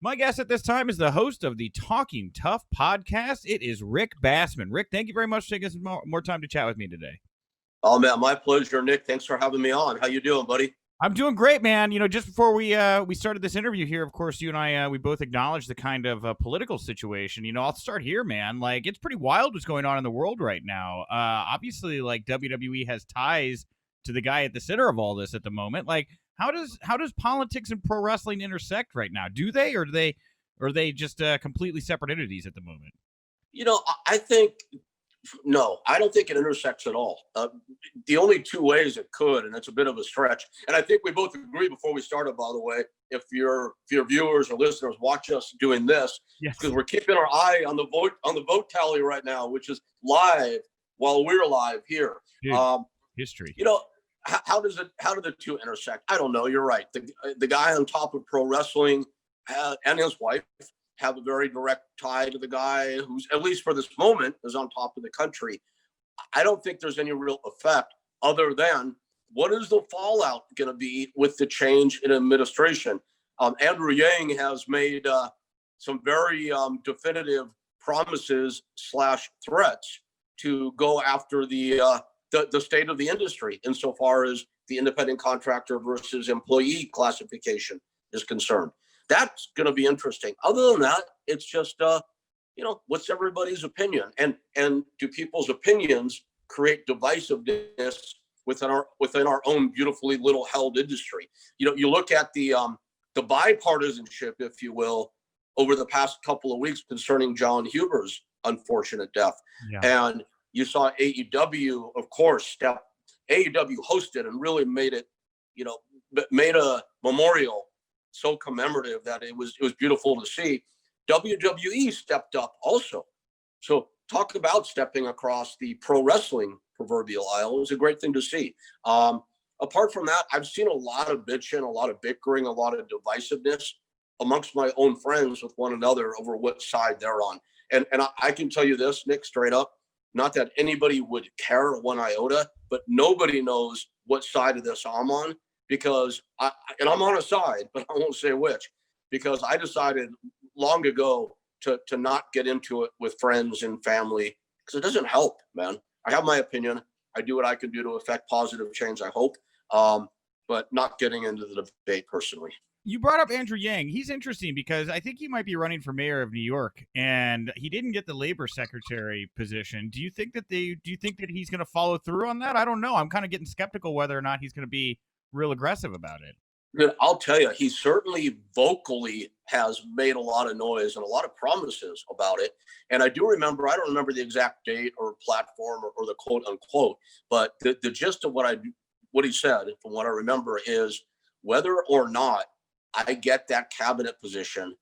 My guest at this time is the host of the Talking Tough podcast. It is Rick Bassman. Rick, thank you very much for taking some more time to chat with me today. Oh, man, my pleasure, Nick. Thanks for having me on. How you doing, buddy? I'm doing great, man. You know, just before we started this interview here, of course, you and I, we both acknowledged the kind of political situation. You know, I'll start here, man. Like, it's pretty wild what's going on in the world right now. Obviously, like, WWE has ties to the guy at the center of all this at the moment. Like, how does politics and pro wrestling intersect right now? Do they, or are they just completely separate entities at the moment? You know, I think no, I don't think it intersects at all. The only two ways it could, and it's a bit of a stretch, and I think we both agree before we started, by the way, if your viewers or listeners watch us doing this, because we're keeping our eye on the vote tally right now, which is live while we're live here. Dude, history. You know, how do the two intersect? I don't know. You're right. The guy on top of pro wrestling and his wife have a very direct tie to the guy who's, at least for this moment, is on top of the country. I don't think there's any real effect other than what is the fallout going to be with the change in administration? Andrew Yang has made some very definitive promises / threats to go after the state of the industry insofar as the independent contractor versus employee classification is concerned. That's going to be interesting. Other than that, it's just, what's everybody's opinion? And do people's opinions create divisiveness within our own beautifully little held industry? You know, you look at the bipartisanship, if you will, over the past couple of weeks concerning John Huber's unfortunate death. Yeah. And you saw AEW, of course, AEW hosted and really made a memorial so commemorative that it was beautiful to see. WWE stepped up also. So talk about stepping across the pro wrestling proverbial aisle. It was a great thing to see. Apart from that, I've seen a lot of bitching, a lot of bickering, a lot of divisiveness amongst my own friends with one another over what side they're on. And I can tell you this, Nick, straight up, not that anybody would care one iota, but nobody knows what side of this I'm on. Because I'm on a side, but I won't say which, because I decided long ago to not get into it with friends and family, because it doesn't help, man. I have my opinion. I do what I can do to affect positive change, I hope, but not getting into the debate personally. You brought up Andrew Yang. He's interesting because I think he might be running for mayor of New York, and he didn't get the labor secretary position. Do you think that he's going to follow through on that? I don't know. I'm kind of getting skeptical whether or not he's going to be real aggressive about it. I'll tell you, he certainly vocally has made a lot of noise and a lot of promises about it. And I don't remember the exact date or platform or the quote unquote, but the gist of what he said, from what I remember, is whether or not I get that cabinet position,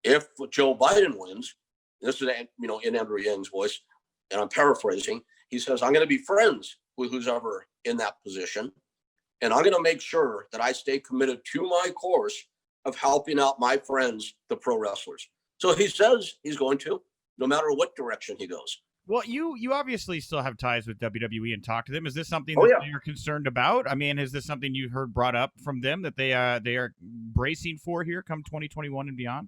if Joe Biden wins, this is, in Andrew Yang's voice, and I'm paraphrasing, he says, I'm going to be friends with who's ever in that position. And I'm going to make sure that I stay committed to my course of helping out my friends, the pro wrestlers. So he says he's going to, no matter what direction he goes. Well, you obviously still have ties with WWE and talk to them. Is this something that you're concerned about? I mean, is this something you heard brought up from them that they are bracing for here come 2021 and beyond?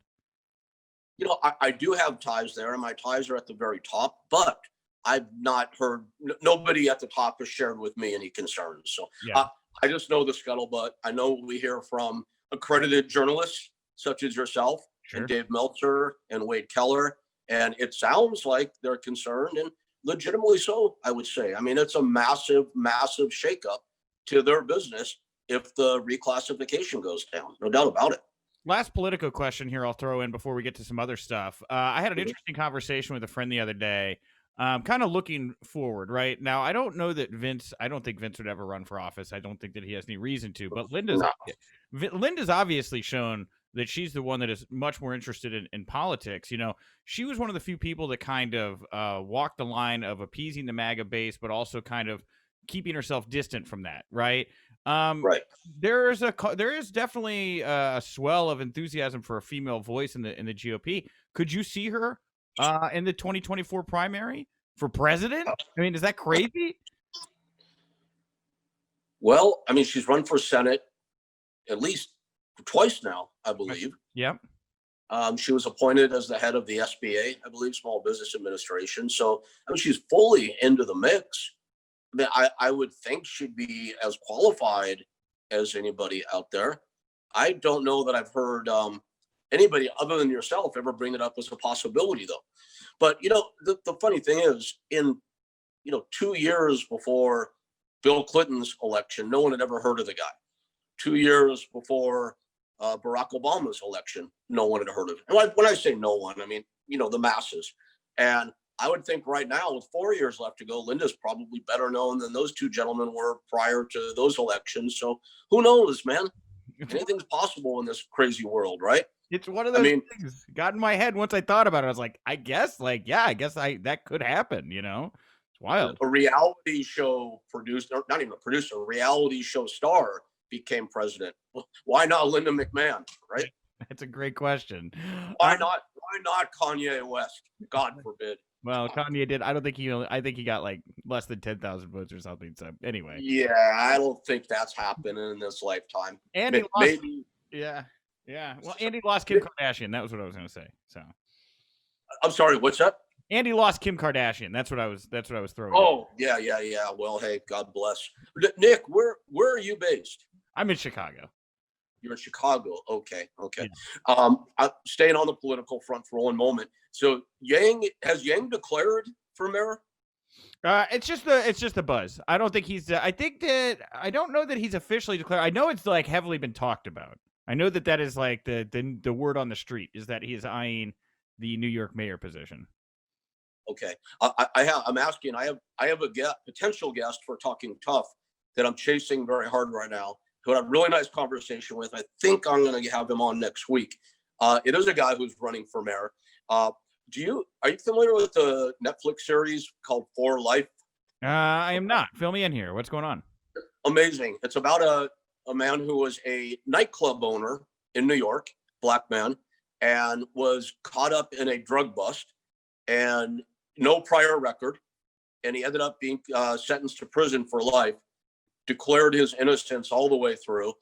You know, I do have ties there, and my ties are at the very top, but I've not heard, nobody at the top has shared with me any concerns. So I just know the scuttlebutt. I know we hear from accredited journalists such as yourself and Dave Meltzer and Wade Keller, and it sounds like they're concerned, and legitimately so, I would say. I mean, it's a massive, massive shakeup to their business if the reclassification goes down. No doubt about it. Last Politico question here I'll throw in before we get to some other stuff. I had an interesting conversation with a friend the other day. Kind of looking forward right now. I don't think Vince would ever run for office. I don't think that he has any reason to, but Linda's obviously shown that she's the one that is much more interested in politics. You know, she was one of the few people that kind of walked the line of appeasing the MAGA base, but also kind of keeping herself distant from that. Right. Right. There is definitely a swell of enthusiasm for a female voice in the GOP. Could you see her in the 2024 primary for president? I mean, is that crazy? Well, I mean, she's run for Senate at least twice now, I believe. Yep. She was appointed as the head of the SBA, I believe, Small Business Administration. So I mean, she's fully into the mix. I would think she'd be as qualified as anybody out there. I don't know that I've heard anybody other than yourself ever bring it up as a possibility, though. But, the funny thing is, in, 2 years before Bill Clinton's election, no one had ever heard of the guy. 2 years before Barack Obama's election, no one had heard of him. And when I say no one, I mean, the masses. And I would think right now, with 4 years left to go, Linda's probably better known than those two gentlemen were prior to those elections. So who knows, man? Anything's possible in this crazy world, right? It's one of those things got in my head once I thought about it. I was like, I guess that could happen, It's wild. A reality show producer, not even a producer, a reality show star became president. Why not Linda McMahon, right? That's a great question. Why not Kanye West? God forbid. Well, Kanye did. I think he got like less than 10,000 votes or something. So anyway. Yeah, I don't think that's happening in this lifetime. And maybe. Yeah. Well, Andy lost Kim Kardashian. That was what I was going to say. So. I'm sorry. What's that? Andy lost Kim Kardashian. That's what I was throwing. Oh, yeah. Well, hey, God bless. Nick, where are you based? I'm in Chicago. You're in Chicago. Okay. Yeah. I'm staying on the political front for one moment. So has Yang declared for mayor? It's just the buzz. I don't think he's. I don't know that he's officially declared. I know it's like heavily been talked about. I know that is like the word on the street is that he is eyeing the New York mayor position. Okay, I'm asking. I have a potential guest for Talking Tough that I'm chasing very hard right now. Who I had a really nice conversation with. I think I'm going to have him on next week. It is a guy who's running for mayor. Are you familiar with the Netflix series called For Life? I am not. Fill me in here. What's going on? Amazing. It's about a man who was a nightclub owner in New York, black man, and was caught up in a drug bust and no prior record. And he ended up being sentenced to prison for life, declared his innocence all the way through.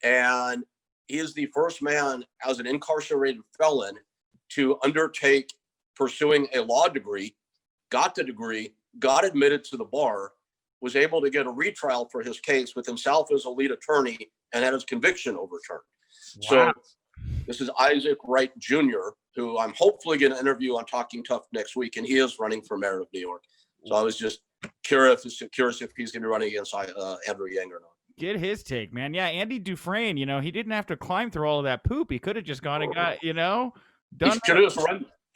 And he is the first man as an incarcerated felon to undertake pursuing a law degree, got the degree, got admitted to the bar, was able to get a retrial for his case with himself as a lead attorney, and had his conviction overturned. Wow. So this is Isaac Wright Jr., who I'm hopefully going to interview on Talking Tough next week, and he is running for mayor of New York. So I was just curious if he's going to be running against Andrew Yang or not. Get his take, man. Yeah, Andy Dufresne, he didn't have to climb through all of that poop. He could have just gone and got, done.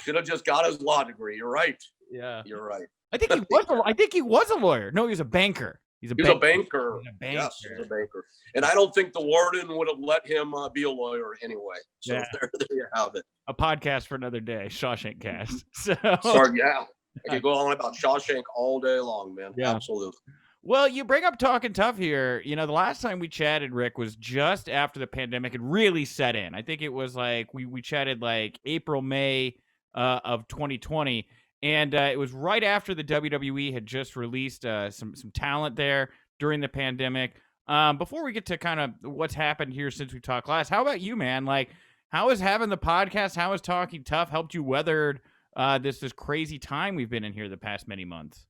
Should have just got his law degree. You're right. Yeah. You're right. I think he was a lawyer. No, he was a banker. He's a banker. Yes, he's a banker. And I don't think the warden would have let him be a lawyer anyway. So there you have it. A podcast for another day, Shawshank Cast. So. Sorry, yeah. I could go on about Shawshank all day long, man. Yeah. Absolutely. Well, you bring up Talking Tough here. The last time we chatted, Rick, was just after the pandemic had really set in. I think it was like we chatted like April, May of 2020. And it was right after the WWE had just released some talent there during the pandemic. Before we get to kind of what's happened here since we talked last, how about you, man? Like, how is having the podcast, how is Talking Tough helped you weather this crazy time we've been in here the past many months?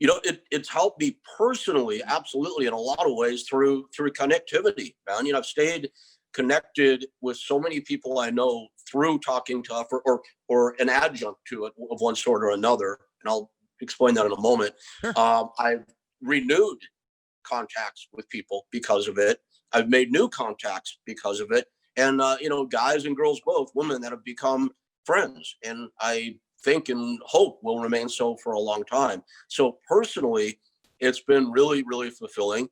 It's helped me personally, absolutely, in a lot of ways through connectivity, man. I've stayed connected with so many people I know through Talking Tough or an adjunct to it of one sort or another. And I'll explain that in a moment. Sure. I've renewed contacts with people because of it. I've made new contacts because of it. And, guys and girls, both women that have become friends. And I think and hope will remain so for a long time. So personally, it's been really, really fulfilling.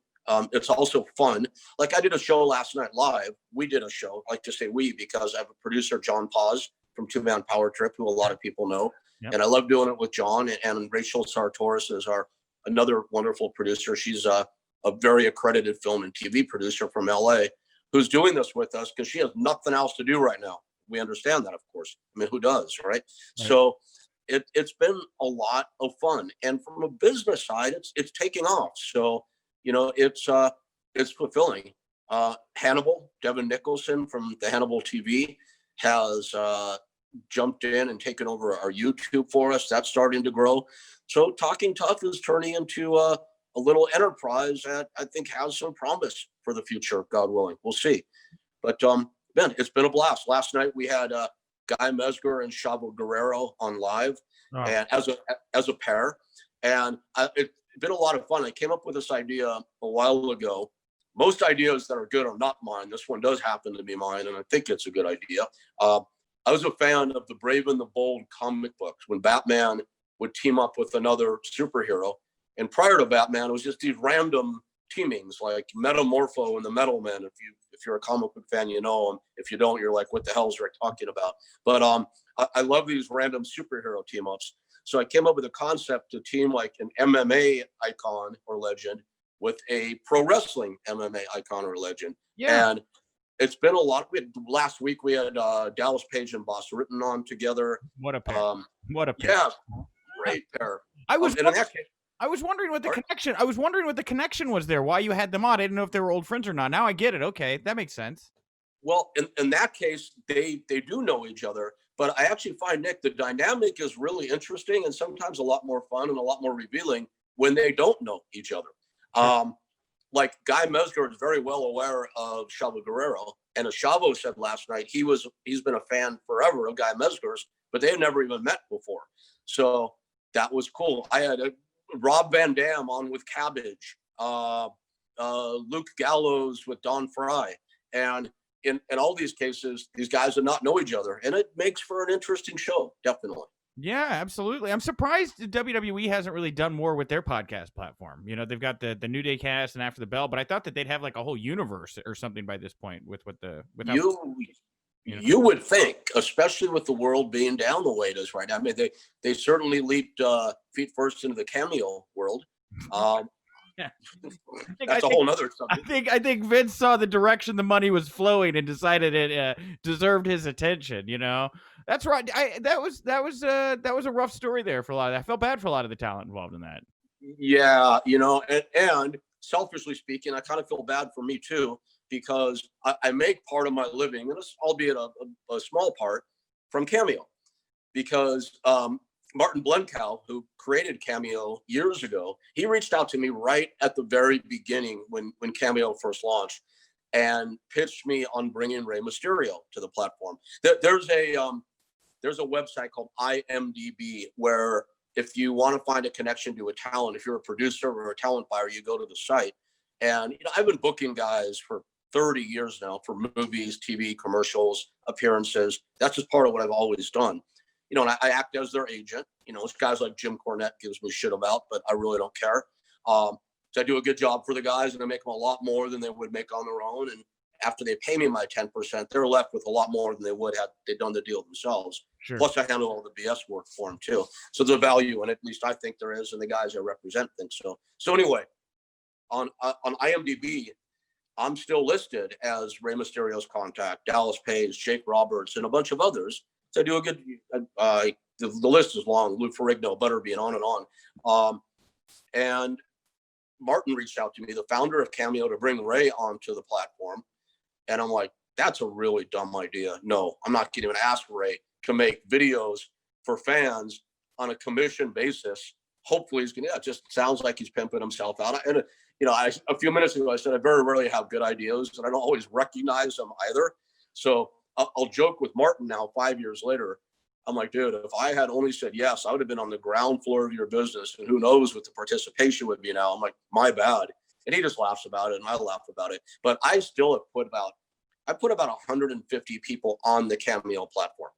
It's also fun. Like I did a show last night live. We did a show. I like to say we because I have a producer, John Paz from Two Man Power Trip, who a lot of people know. Yep. And I love doing it with John, and Rachel Sartoris is another wonderful producer. She's a very accredited film and TV producer from LA who's doing this with us because she has nothing else to do right now. We understand that, of course. I mean, who does, right? So it's been a lot of fun. And from a business side, it's taking off. So it's fulfilling. Hannibal, Devin Nicholson from the Hannibal TV has jumped in and taken over our YouTube for us. That's starting to grow. So Talking Tough is turning into a little enterprise that I think has some promise for the future, God willing. We'll see. But Ben, it's been a blast. Last night we had Guy Mesger and Chavo Guerrero on live, and as a pair, and it's been a lot of fun. I came up with this idea a while ago. Most ideas that are good are not mine. This one does happen to be mine, and I think it's a good idea. I was a fan of the Brave and the Bold comic books when Batman would team up with another superhero. And prior to Batman, it was just these random teamings like Metamorpho and the Metal Men. If you're a comic book fan, you know them. If you don't, you're like, what the hell is Rick talking about? But I love these random superhero team ups. So I came up with a concept to team like an MMA icon or legend with a pro wrestling MMA icon or legend. Yeah. And it's been a lot. Last week we had Dallas Page and Boss Written on together. What a pair. What a pair. Yeah, great pair. I was and in that case, I was wondering what the connection. I was wondering what the connection was there. Why you had them on? I didn't know if they were old friends or not. Now I get it. Okay, that makes sense. Well, in that case, they do know each other. But I actually find, Nick, the dynamic is really interesting and sometimes a lot more fun and a lot more revealing when they don't know each other. Sure. Like Guy Mesger is very well aware of Chavo Guerrero, and as Chavo said last night, he's been a fan forever of Guy Mesger's, but they had never even met before. So that was cool. I had Rob Van Dam on with Cabbage, Luke Gallows with Don Fry, and in all these cases, these guys do not know each other, and it makes for an interesting show, definitely. Yeah, absolutely. I'm surprised WWE hasn't really done more with their podcast platform. You know, they've got the New Day Cast and After the Bell, but I thought that they'd have like a whole universe or something by this point with you would think, especially with the world being down the way it is right now. I mean, they certainly leaped feet first into the Cameo world. Yeah. That's a whole nother subject. I think Vince saw the direction the money was flowing and decided it deserved his attention. You know, that's right. That was a rough story there for a lot of that. I felt bad for a lot of the talent involved in that. Yeah, you know, and selfishly speaking, I kind of feel bad for me too, because I make part of my living, and albeit a small part, from Cameo, because Martin Blenkow, who created Cameo years ago, he reached out to me right at the very beginning when Cameo first launched and pitched me on bringing Rey Mysterio to the platform. There's a website called IMDb where if you want to find a connection to a talent, if you're a producer or a talent buyer, you go to the site. And I've been booking guys for 30 years now for movies, TV, commercials, appearances. That's just part of what I've always done. And I act as their agent. It's guys like Jim Cornette gives me shit about, but I really don't care. So I do a good job for the guys, and I make them a lot more than they would make on their own. And after they pay me my 10%, they're left with a lot more than they would have they'd done the deal themselves. Sure. Plus, I handle all the BS work for them too. So there's a value in it. At least I think there is, and the guys I represent think so. So anyway, on IMDb, I'm still listed as Rey Mysterio's contact, Dallas Page, Jake Roberts, and a bunch of others. So I do a good. The list is long. Lou Ferrigno, Butterbean, on and on. And Martin reached out to me, the founder of Cameo, to bring Rey onto the platform. And I'm like, that's a really dumb idea. No, I'm not going to ask Rey to make videos for fans on a commission basis. Hopefully he's going to, it just sounds like he's pimping himself out. And, a few minutes ago, I said, I very rarely have good ideas, and I don't always recognize them either. So I'll joke with Martin now, 5 years later. I'm like, dude, if I had only said yes, I would have been on the ground floor of your business, and who knows what the participation would be now. I'm like, my bad. And he just laughs about it, and I laugh about it. But I still have put about 150 people on the Cameo platform.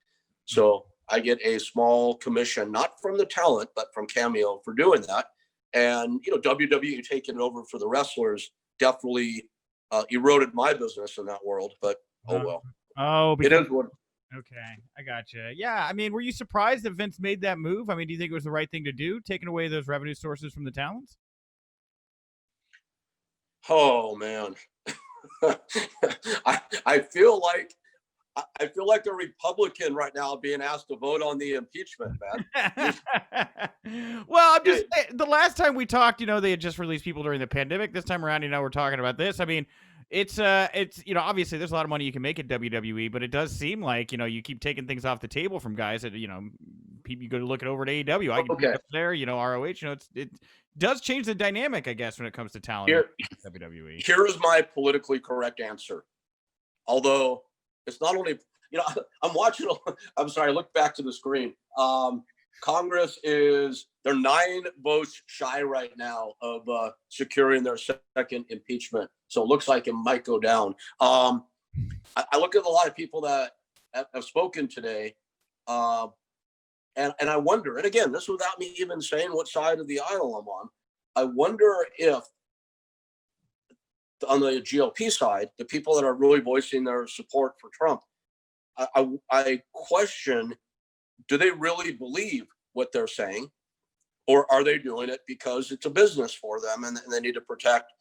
So I get a small commission, not from the talent, but from Cameo for doing that. And, WWE taking it over for the wrestlers definitely eroded my business in that world. But, oh, well. Oh, it is what. Okay, I gotcha. Yeah, I mean, were you surprised that Vince made that move? I mean, do you think it was the right thing to do, taking away those revenue sources from the talents? Oh man, I feel like a Republican right now being asked to vote on the impeachment, man. Well, I'm just the last time we talked, they had just released people during the pandemic. This time around, we're talking about this. I mean, It's obviously there's a lot of money you can make at WWE, but it does seem like, you keep taking things off the table from guys that, people you go to look it over at AEW. I can Okay, up there, ROH, it does change the dynamic, I guess, when it comes to talent over here at WWE. here is my politically correct answer. Although it's not only, I'm watching. I'm sorry. Look back to the screen. Congress they're 9 votes shy right now of securing their second impeachment. So it looks like it might go down. I look at a lot of people that have spoken today, and I wonder. And again, this without me even saying what side of the aisle I'm on. I wonder if on the GOP side, the people that are really voicing their support for Trump, I question, do they really believe what they're saying, or are they doing it because it's a business for them and they need to protect,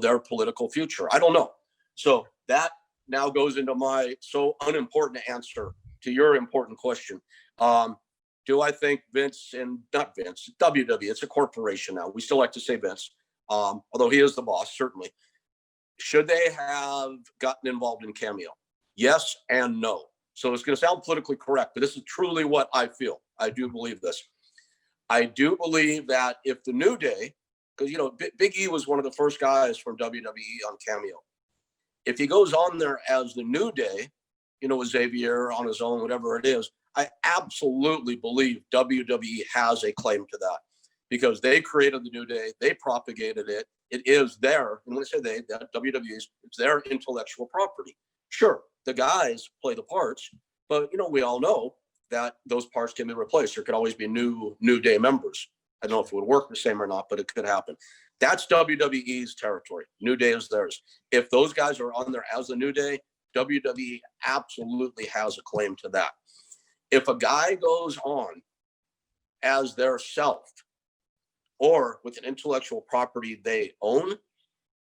their political future? I don't know. So that now goes into my so unimportant answer to your important question. Do I think Vince, and not Vince, WWE, it's a corporation now. We still like to say Vince, although he is the boss, certainly. Should they have gotten involved in Cameo? Yes and no. So it's going to sound politically correct, but this is truly what I feel. I do believe this. I do believe that if the New Day, because, Big E was one of the first guys from WWE on Cameo. If he goes on there as the New Day, with Xavier on his own, whatever it is, I absolutely believe WWE has a claim to that because they created the New Day. They propagated it. It is their, and when I say they, that WWE's, it's their intellectual property. Sure, the guys play the parts, but we all know that those parts can be replaced. There could always be new Day members. I don't know if it would work the same or not, but it could happen. That's WWE's territory. New Day is theirs. If those guys are on there as the New Day, WWE absolutely has a claim to that. If a guy goes on as their self or with an intellectual property they own,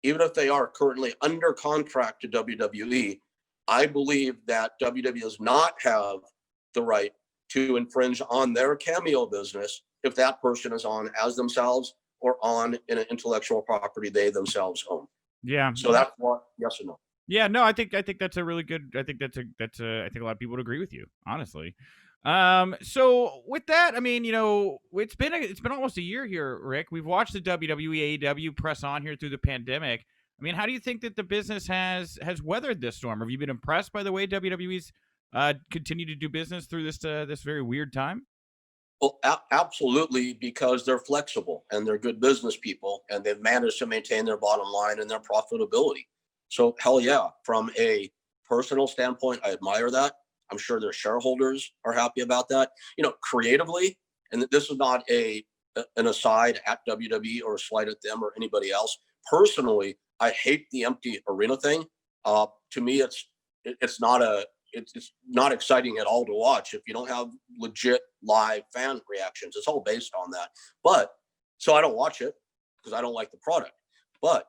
even if they are currently under contract to WWE, I believe that WWE does not have the right to infringe on their Cameo business if that person is on as themselves or on in an intellectual property they themselves own. Yeah. So that's what, yes or no? Yeah, no, I think that's a really good. I think I think a lot of people would agree with you, honestly. So with that, I mean, it's been almost a year here, Rick. We've watched the WWE AEW press on here through the pandemic. I mean, how do you think that the business has weathered this storm? Have you been impressed by the way WWE's continued to do business through this very weird time? Well, absolutely, because they're flexible and they're good business people and they've managed to maintain their bottom line and their profitability. So, hell yeah, from a personal standpoint, I admire that. I'm sure their shareholders are happy about that. Creatively, and this is not an aside at WWE or a slight at them or anybody else. Personally, I hate the empty arena thing. To me, it's not exciting at all to watch if you don't have legit live fan reactions. It's all based on that. But so I don't watch it because I don't like the product. But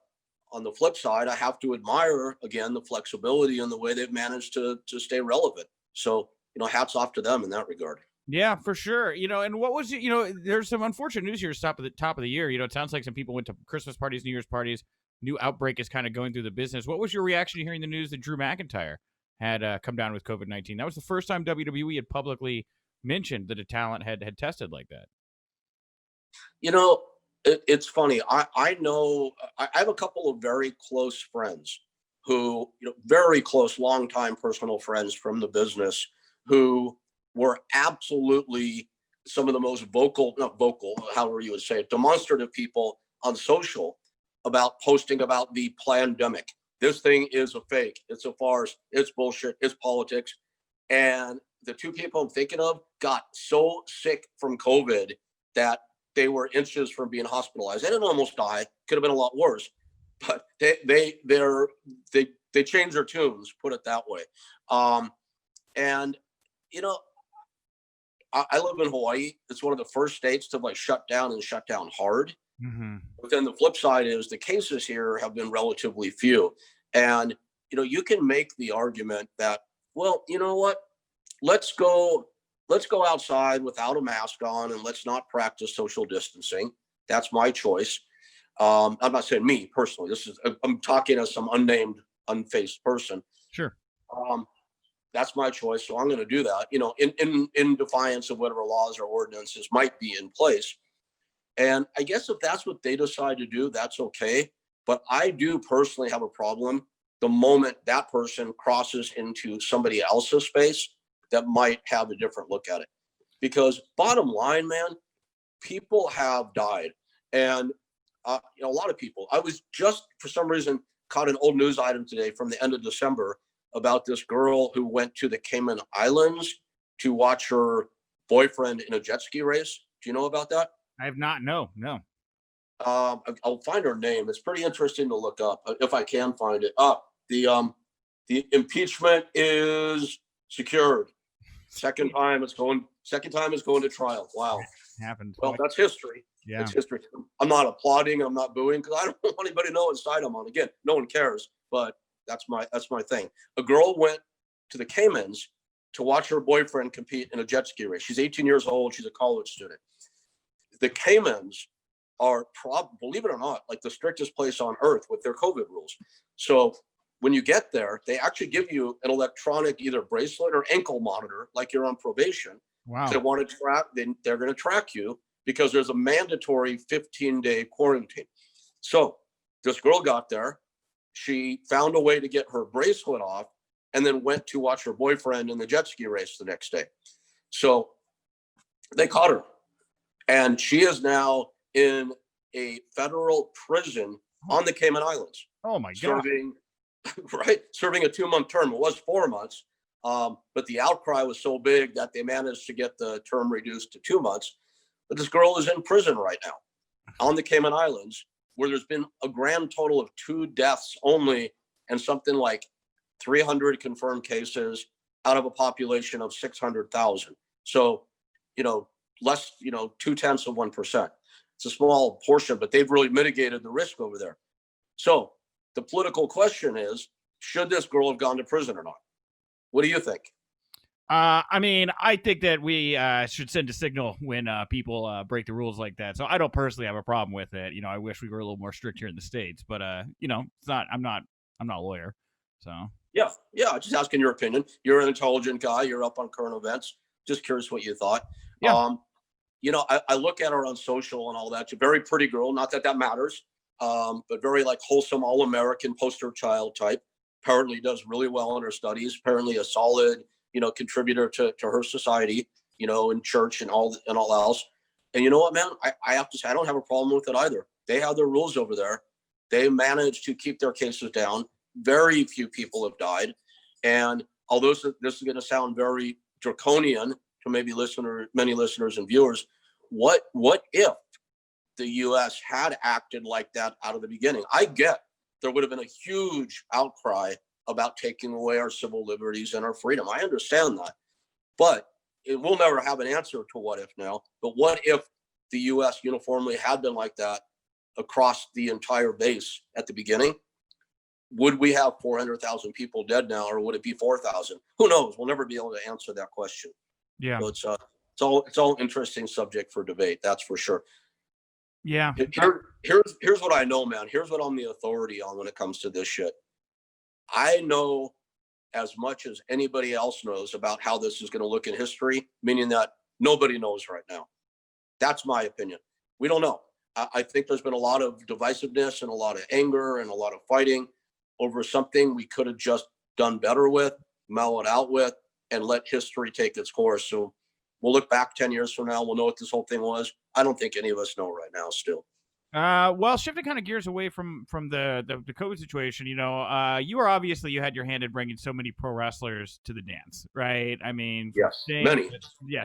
on the flip side, I have to admire again the flexibility and the way they've managed to stay relevant. So, hats off to them in that regard. Yeah, for sure. And what was it? There's some unfortunate news here. Top of the year. It sounds like some people went to Christmas parties, New Year's parties. New outbreak is kind of going through the business. What was your reaction to hearing the news that Drew McIntyre had come down with COVID-19? That was the first time WWE had publicly mentioned that a talent had tested like that. It's funny. I know I have a couple of very close friends who, very close, longtime personal friends from the business who were absolutely some of the most not vocal, however you would say it, demonstrative people on social about posting about the pandemic. This thing is a fake. It's a farce. It's bullshit. It's politics. And the two people I'm thinking of got so sick from COVID that they were inches from being hospitalized. They didn't almost die. Could have been a lot worse. But they changed their tunes, put it that way. And I live in Hawaii. It's one of the first states to shut down and shut down hard. Mm-hmm. But then the flip side is the cases here have been relatively few. And, you can make the argument that, well, you know what? Let's go outside without a mask on and let's not practice social distancing. That's my choice. I'm not saying me personally. I'm talking as some unnamed unfaced person. Sure. That's my choice, so I'm going to do that. In defiance of whatever laws or ordinances might be in place. And I guess if that's what they decide to do, that's okay. But I do personally have a problem the moment that person crosses into somebody else's space that might have a different look at it. Because bottom line, man, people have died. And, a lot of people. I was just, for some reason, caught an old news item today from the end of December about this girl who went to the Cayman Islands to watch her boyfriend in a jet ski race. Do you know about that? I have not. No. I'll find her name. It's pretty interesting to look up if I can find it. The impeachment is secured. Second time it's going to trial. Wow. Happened. Well, that's history. Yeah. It's history. I'm not applauding. I'm not booing because I don't want anybody to know what side I'm on. Again, no one cares. But that's my thing. A girl went to the Caymans to watch her boyfriend compete in a jet ski race. She's 18 years old. She's a college student. The Caymans are, believe it or not, like the strictest place on earth with their COVID rules. So when you get there, they actually give you an electronic either bracelet or ankle monitor, like you're on probation. Wow. They want to track. They're going to track you because there's a mandatory 15-day quarantine. So this girl got there. She found a way to get her bracelet off and then went to watch her boyfriend in the jet ski race the next day. So they caught her. And she is now in a federal prison on the Cayman Islands. Oh my God. Serving a 2-month term. It was 4 months. But the outcry was so big that they managed to get the term reduced to 2 months. But this girl is in prison right now on the Cayman Islands, where there's been a grand total of 2 deaths only and something like 300 confirmed cases out of a population of 600,000. So, less, 0.2%. It's a small portion, but they've really mitigated the risk over there. So the political question is, should this girl have gone to prison or not? What do you think? I think that we should send a signal when people break the rules like that. So I don't personally have a problem with it. I wish we were a little more strict here in the States, but it's not. I'm not a lawyer, so yeah. Just asking your opinion. You're an intelligent guy. You're up on current events. Just curious what you thought. Yeah. I look at her on social and all that. She's a very pretty girl. Not that matters, but very like wholesome, all-American poster child type. Apparently does really well in her studies. Apparently a solid, contributor to her society, in church and all else. And you know what, man? I have to say, I don't have a problem with it either. They have their rules over there. They managed to keep their cases down. Very few people have died. And although this is going to sound very draconian to maybe many listeners and viewers, what if the U.S. had acted like that out of the beginning? I get there would have been a huge outcry about taking away our civil liberties and our freedom. I understand that. But we'll never have an answer to what if now. But what if the U.S. uniformly had been like that across the entire base at the beginning? Would we have 400,000 people dead now, or would it be 4,000? Who knows? We'll never be able to answer that question. Yeah. So it's all interesting subject for debate. That's for sure. Yeah. Here's what I know, man. Here's what I'm the authority on when it comes to this shit. I know as much as anybody else knows about how this is going to look in history, meaning that nobody knows right now. That's my opinion. We don't know. I think there's been a lot of divisiveness and a lot of anger and a lot of fighting over something we could have just done better with, mellow it out with, and let history take its course. So we'll look back 10 years from now. We'll know what this whole thing was. I don't think any of us know right now still. Well, shifting kind of gears away from the COVID situation, you had your hand in bringing so many pro wrestlers to the dance, right? I mean, yes, many.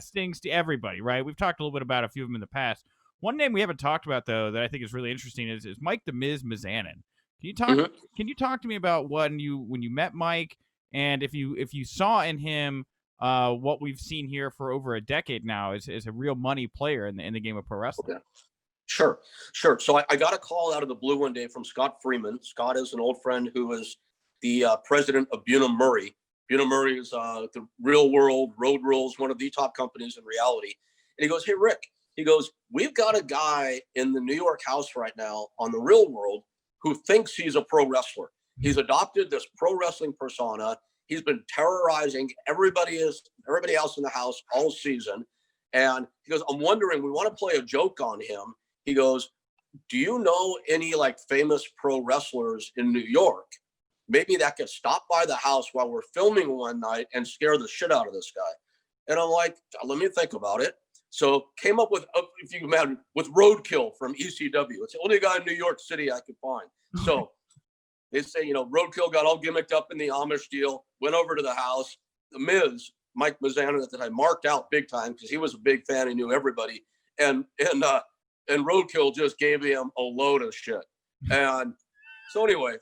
Stings to everybody, right? We've talked a little bit about a few of them in the past. One name we haven't talked about though that I think is really interesting is Mike the Miz Mizanin. Can you talk to me about when you met Mike, and if you saw in him what we've seen here for over a decade now is a real money player in the game of pro wrestling? Okay. Sure. So I got a call out of the blue one day from Scott Freeman. Scott is an old friend who is the president of Bunim Murray. Bunim Murray is the Real World, Road Rules, one of the top companies in reality. And he goes, "Hey, Rick," he goes, "we've got a guy in the New York house right now on the Real World who thinks he's a pro wrestler. He's adopted this pro wrestling persona. He's been terrorizing everybody else in the house all season. And he goes, I'm wondering, we want to play a joke on him. He goes, do you know any like famous pro wrestlers in New York? Maybe that could stop by the house while we're filming one night and scare the shit out of this guy. And I'm like, let me think about it. So came up with, if you can imagine, with Roadkill from ECW. It's the only guy in New York City I could find. So they say, Roadkill got all gimmicked up in the Amish deal, went over to the house. The Miz, Mike Mazzano, that I marked out big time because he was a big fan. He knew everybody. And Roadkill just gave him a load of shit. And so anyway,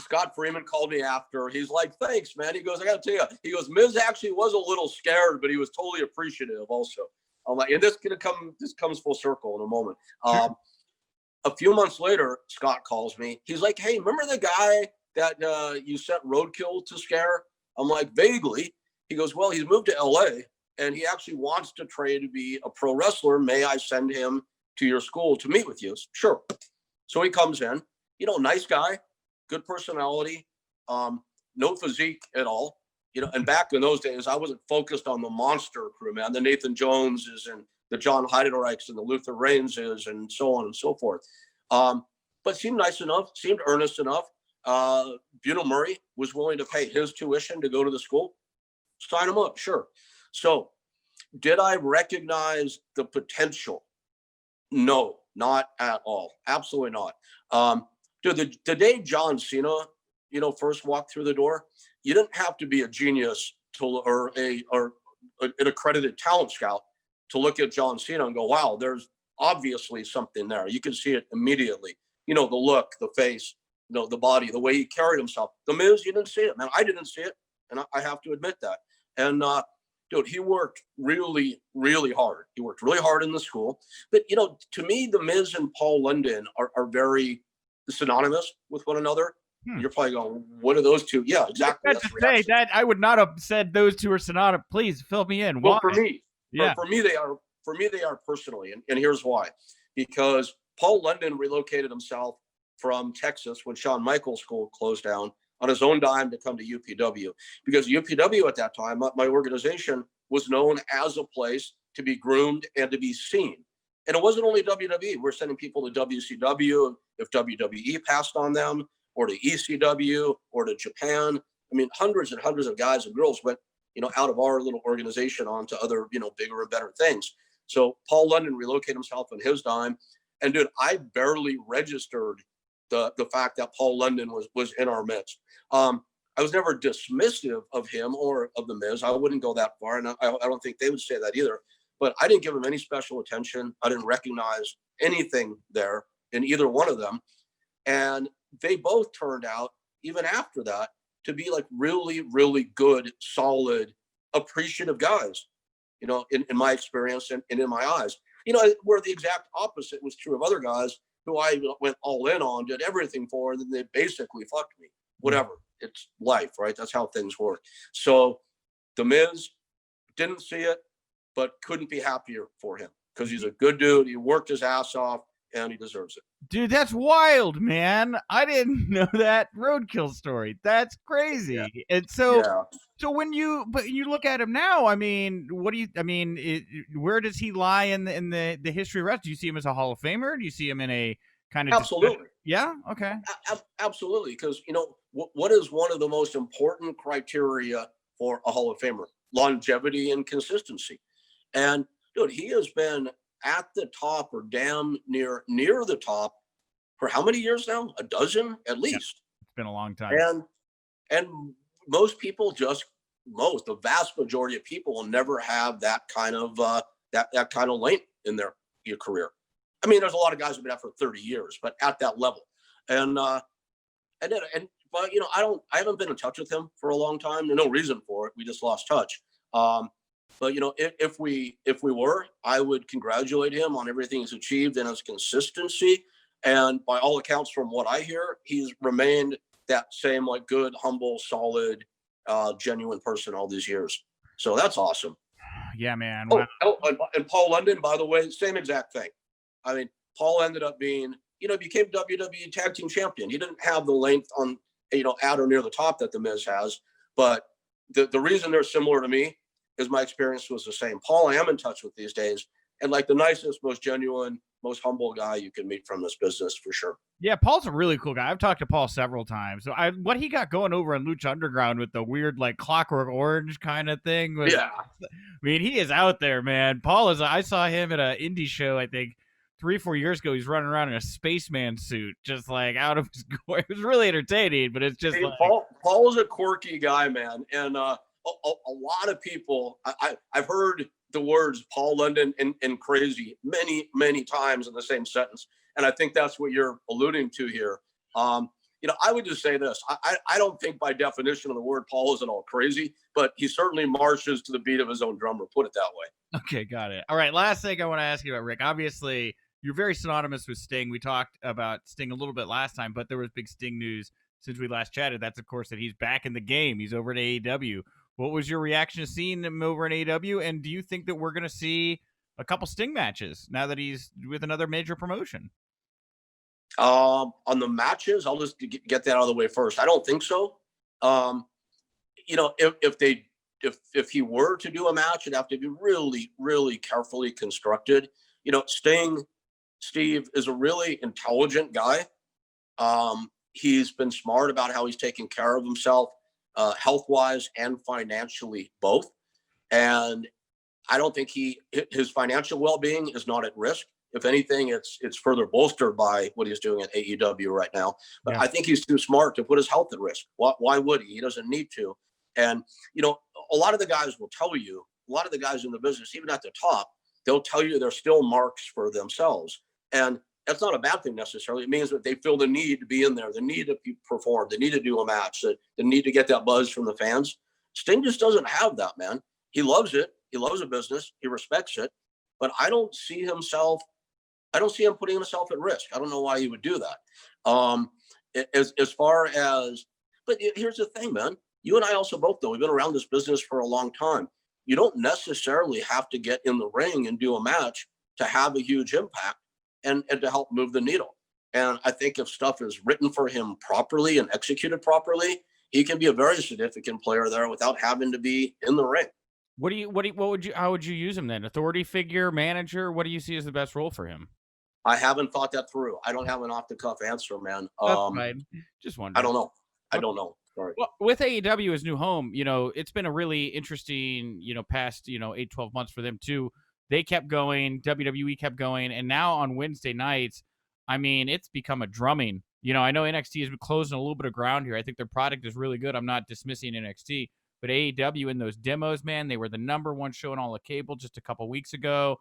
Scott Freeman called me after. He's like, thanks, man. He goes, I got to tell you. He goes, Miz actually was a little scared, but he was totally appreciative also. I'm like, and this comes full circle in a moment. Sure. A few months later, Scott calls me. He's like, hey, remember the guy that you sent Roadkill to scare? I'm like, vaguely. He goes, well, he's moved to LA and he actually wants to train to be a pro wrestler. May I send him to your school to meet with you? Sure. So he comes in, nice guy, good personality, no physique at all. And back in those days, I wasn't focused on the monster crew, man, the Nathan Joneses and the John Heidenreichs and the Luther Raineses and so on and so forth. But seemed nice enough, seemed earnest enough. Buno Murray was willing to pay his tuition to go to the school. Sign him up, sure. So did I recognize the potential? No, not at all. Absolutely not. Dude, the day John Cena, first walked through the door, you didn't have to be a genius or an accredited talent scout to look at John Cena and go, wow, there's obviously something there. You can see it immediately. The look, the face, the body, the way he carried himself. The Miz, you didn't see it, man. I didn't see it, and I have to admit that. And dude, he worked really, really hard. He worked really hard in the school. But, to me, the Miz and Paul London are very synonymous with one another. You're probably going, what are those two? Yeah, exactly. To say that I would not have said those two are synonymous. Please fill me in. Well, Why? for me, they are. For me, they are personally, and here's why. Because Paul London relocated himself from Texas when Shawn Michaels' school closed down on his own dime to come to UPW. Because UPW at that time, my organization, was known as a place to be groomed and to be seen. And it wasn't only WWE. We're sending people to WCW if WWE passed on them, or to ECW, or to Japan. I mean, hundreds and hundreds of guys and girls went, out of our little organization onto other, bigger and better things. So Paul London relocated himself on his dime. And dude, I barely registered the fact that Paul London was in our midst. I was never dismissive of him or of the Miz. I wouldn't go that far. And I don't think they would say that either. But I didn't give him any special attention. I didn't recognize anything there in either one of them. And they both turned out, even after that, to be like really, really good, solid, appreciative guys, in my experience and in my eyes. Where the exact opposite was true of other guys who I went all in on, did everything for, and then they basically fucked me. Whatever. It's life, right? That's how things work. So the Miz didn't see it, but couldn't be happier for him because he's a good dude. He worked his ass off and he deserves it. Dude, that's wild, man. I didn't know that Roadkill story. That's crazy. Yeah. And so when you look at him now, I mean, where does he lie in the history of wrestling? Do you see him as a Hall of Famer? Do you see him in a kind of absolutely? Yeah. Okay. Absolutely. Because what is one of the most important criteria for a Hall of Famer? Longevity and consistency. And dude, he has been at the top or damn near the top for how many years now? A dozen at least. Yeah, it's been a long time. And most people the vast majority of people will never have that kind of that kind of length in their career. I mean, there's a lot of guys who've been at for 30 years, but at that level. But I haven't been in touch with him for a long time. There's no reason for it. We just lost touch. But if we were, I would congratulate him on everything he's achieved and his consistency. And by all accounts, from what I hear, he's remained that same like good, humble, solid, genuine person all these years. So that's awesome. Yeah, man. Wow. And Paul London, by the way, same exact thing. I mean, Paul ended up being, became WWE Tag Team Champion. He didn't have the length on at or near the top that the Miz has. But the reason they're similar to me is my experience was the same. Paul, I am in touch with these days, and like the nicest, most genuine, most humble guy you can meet from this business for sure. Yeah, Paul's a really cool guy. I've talked to Paul several times. So what he got going over in Lucha Underground with the weird like Clockwork Orange kind of thing was, Yeah. I mean, he is out there, man. Paul is. I saw him at an indie show, I think 3-4 years ago. He's running around in a spaceman suit, just like out of his. It was really entertaining, but it's just Hey, like Paul is a quirky guy, man, and a lot of people. I've heard the words Paul London and crazy many times in the same sentence, and I think that's what you're alluding to here. I would just say this: I don't think by definition of the word Paul is at all crazy, but he certainly marches to the beat of his own drummer. Put it that way. okay, got it. All right, last thing I want to ask you about, Rick. Obviously, you're very synonymous with Sting. We talked about Sting a little bit last time, but there was big Sting news since we last chatted. That's, of course, that he's back in the game. He's over at AEW. What was your reaction to seeing him over in AEW? And do you think that we're going to see a couple Sting matches now that he's with another major promotion? On the matches, I'll just get that out of the way first. I don't think so. If he were to do a match, it'd have to be really, really carefully constructed. Steve is a really intelligent guy. He's been smart about how he's taking care of himself, health-wise and financially both. And I don't think his financial well-being is not at risk. If anything, it's further bolstered by what he's doing at AEW right now. But yeah. I think he's too smart to put his health at risk. Why would he? He doesn't need to. And, a lot of the guys will tell you, a lot of the guys in the business, even at the top, they'll tell you they're still marks for themselves. And that's not a bad thing necessarily. It means that they feel the need to be in there, the need to perform, the need to do a match, the need to get that buzz from the fans. Sting just doesn't have that, man. He loves it. He loves the business. He respects it. But I don't see him putting himself at risk. I don't know why he would do that. As far as, but here's the thing, man. You and I also both know we've been around this business for a long time. You don't necessarily have to get in the ring and do a match to have a huge impact and to help move the needle. And I think if stuff is written for him properly and executed properly, he can be a very significant player there without having to be in the ring. How would you use him then? Authority figure, manager? What do you see as the best role for him? I haven't thought that through. I don't have an off the cuff answer, man. That's fine. Just wondering. I don't know. Sorry. Well, with AEW as new home, it's been a really interesting, past, 8-12 months for them too. They kept going, WWE kept going, and now on Wednesday nights, I mean, it's become a drumming. I know NXT has been closing a little bit of ground here. I think their product is really good. I'm not dismissing NXT, but AEW in those demos, man, they were the number one show on all the cable just a couple weeks ago.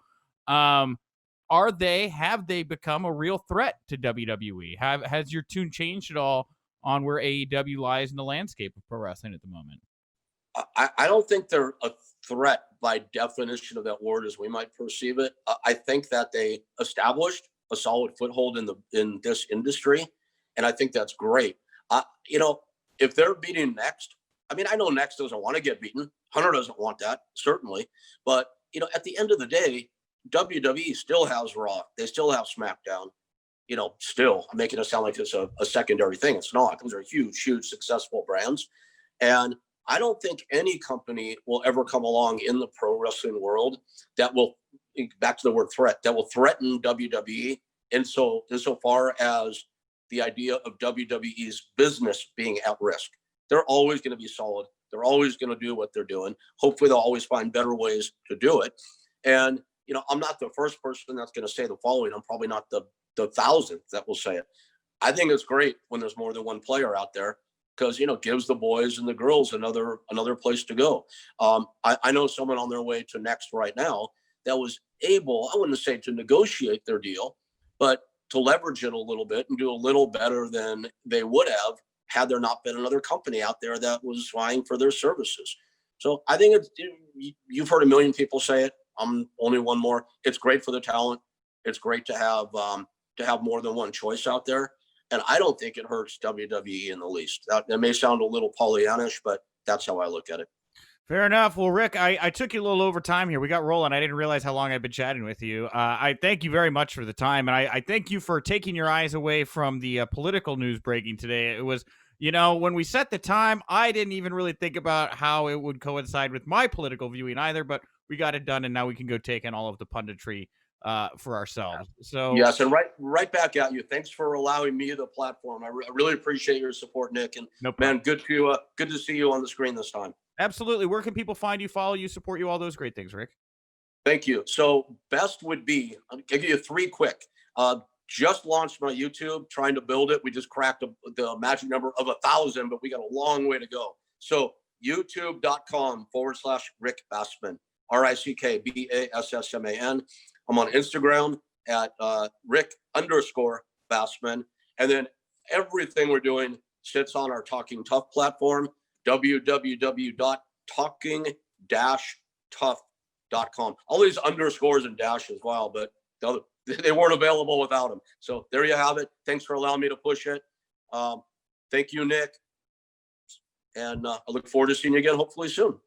Have they become a real threat to WWE? Has your tune changed at all on where AEW lies in the landscape of pro wrestling at the moment? I don't think they're a threat by definition of that word as we might perceive it. I think that they established a solid foothold in this industry, and I think that's great. If they're beating Next, I mean, I know Next doesn't want to get beaten. Hunter doesn't want that, certainly. But, at the end of the day, WWE still has Raw. They still have SmackDown. Still, I'm making it sound like it's a secondary thing. It's not. Those are huge, successful brands. And I don't think any company will ever come along in the pro wrestling world that will, back to the word threat, that will threaten WWE insofar as the idea of WWE's business being at risk. They're always going to be solid. They're always going to do what they're doing. Hopefully, they'll always find better ways to do it. And, I'm not the first person that's going to say the following. I'm probably not the 1,000th that will say it. I think it's great when there's more than one player out there because, gives the boys and the girls another place to go. I know someone on their way to Next right now that was able, I wouldn't say to negotiate their deal, but to leverage it a little bit and do a little better than they would have had there not been another company out there that was vying for their services. So I think you've heard a million people say it. I'm only one more. It's great for the talent. It's great to have more than one choice out there. And I don't think it hurts WWE in the least. That may sound a little Pollyannish, but that's how I look at it. Fair enough. Well, Rick, I took you a little over time here. We got rolling. I didn't realize how long I've been chatting with you. I thank you very much for the time. And I thank you for taking your eyes away from the political news breaking today. When we set the time, I didn't even really think about how it would coincide with my political viewing either, but we got it done, and now we can go take in all of the punditry for ourselves. So, Yes, and right back at you. Thanks for allowing me the platform. I really appreciate your support, Nick. And no problem. man, good to see you on the screen this time. Absolutely. Where can people find you, follow you, support you, all those great things, Rick? Thank you. So best would be, I'll give you three quick. Just launched my YouTube, trying to build it. We just cracked the magic number of 1,000, but we got a long way to go. So youtube.com/Rick Bassman, RickBassman. I'm on Instagram at Rick_Bassman. And then everything we're doing sits on our Talking Tough platform, www.talking-tough.com. All these underscores and dashes, wow, but they weren't available without them. So there you have it. Thanks for allowing me to push it. Thank you, Nick. And I look forward to seeing you again, hopefully soon.